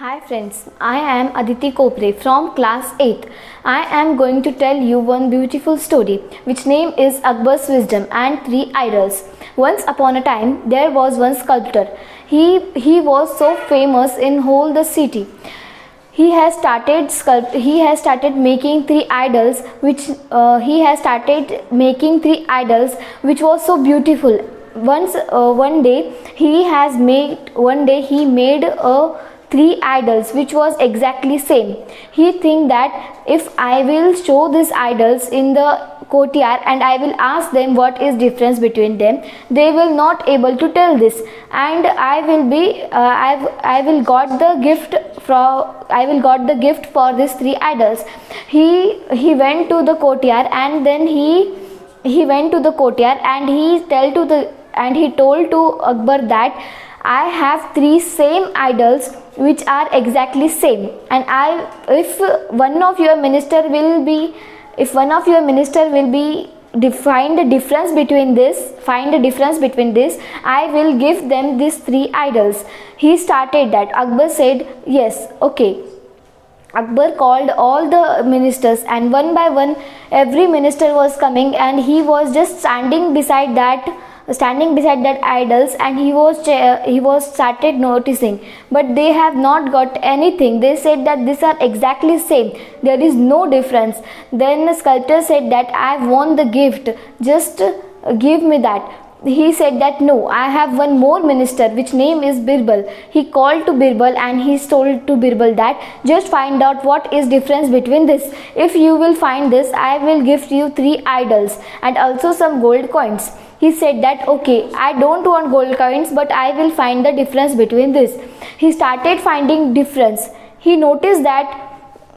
Hi friends, I am Aditi Kopre from class 8th. I am going to tell you one beautiful story which name is Akbar's Wisdom and Three Idols. Once upon a time there was one sculptor. He was so famous in whole the city. He has started making three idols which was so beautiful. One day he made a three idols which was exactly same. He think that if I will show these idols in the courtyard and I will ask them what is difference between them, they will not able to tell this, and I will got the gift for these three idols. He went to the courtyard and then he went to the courtyard and he told to Akbar that I have three same idols which are exactly same, and if one of your minister will be find the difference between this, I will give them these three idols. He started that. Akbar said yes, okay. Akbar called all the ministers, and one by one every minister was coming, and he was just standing beside that idols, and he was started noticing, but they have not got anything. They said that these are exactly same, there is no difference. Then the sculptor said that I want the gift, just give me that. He said that no, I have one more minister which name is Birbal. He called to Birbal and he told to Birbal that just find out what is difference between this. If you will find this, I will gift you three idols and also some gold coins. He said that okay, I don't want gold coins, but I will find the difference between this. He started finding difference. He noticed that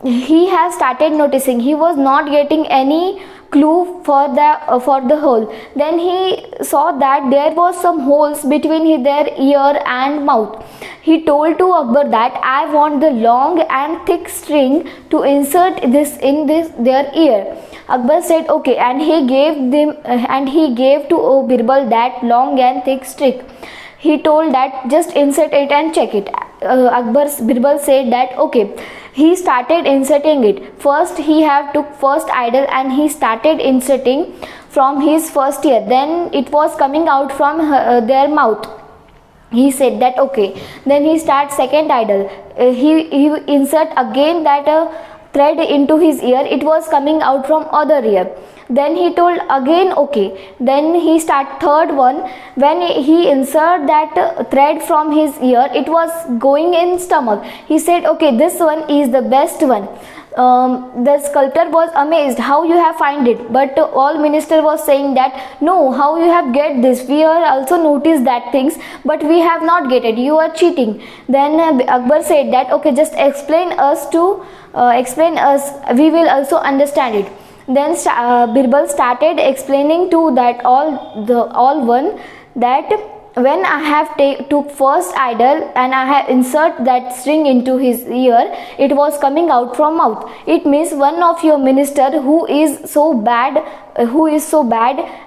he has started noticing he was not getting any clue for the hole. Then he saw that there was some holes between their ear and mouth. He told to Akbar that I want the long and thick string to insert this in their ear. Akbar said okay, and he gave to Birbal that long and thick stick. He told that just insert it and check it. Birbal said that okay. He started inserting it. First he took first idol and he started inserting from his first ear. Then it was coming out from their mouth. He said that okay. Then he starts second idol. He insert again that thread into his ear. It was coming out from other ear. Then he told again okay. Then he start third one. When he insert that thread from his ear, it was going in stomach. He said okay, this one is the best one. The sculptor was amazed how you have find it, but all minister was saying that no, how you have get this, we are also noticed that things, but we have not get it, you are cheating. Then Akbar said that okay, just explain us, we will also understand it. Then Birbal started explaining to that all one that when I have took first idol and I have insert that string into his ear, it was coming out from mouth. It means one of your minister who is so bad,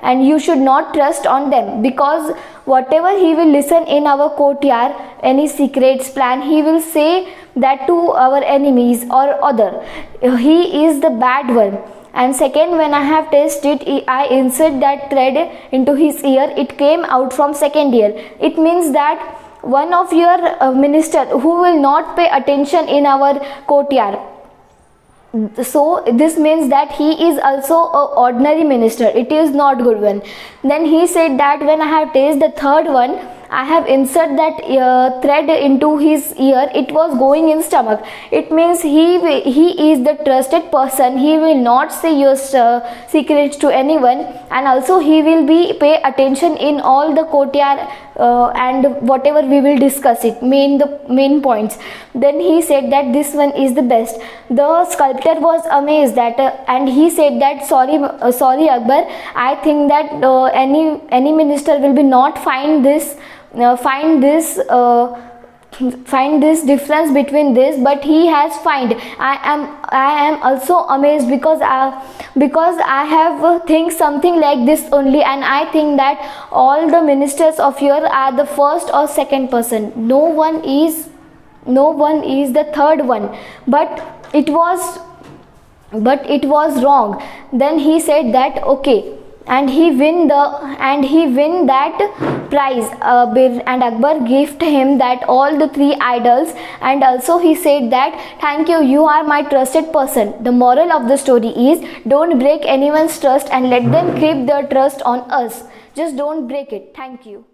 and you should not trust on them, because whatever he will listen in our courtyard, any secrets plan, he will say that to our enemies or other. He is the bad one. And second, when I have tested, I insert that thread into his ear, it came out from second ear. It means that one of your minister who will not pay attention in our courtyard. So this means that he is also an ordinary minister. It is not good one. Then he said that when I have tasted the third one, I have insert that thread into his ear, it was going in stomach. It means he is the trusted person. He will not say your secrets to anyone, and also he will be pay attention in all the courtyard and whatever we will discuss it, the main points. Then he said that this one is the best. The sculptor was amazed that and he said that sorry Akbar, I think that any minister will be not find this difference between this, but he has find. I am also amazed because I have think something like this only, and I think that all the ministers of here are the first or second person. No one is no one is the third one, but it was wrong. Then he said that okay, and he win that prize. And Akbar gave him that all the 3 idols, and also he said that thank you, you are my trusted person. The moral of the story is, don't break anyone's trust and let them keep their trust on us. Just don't break it. Thank you.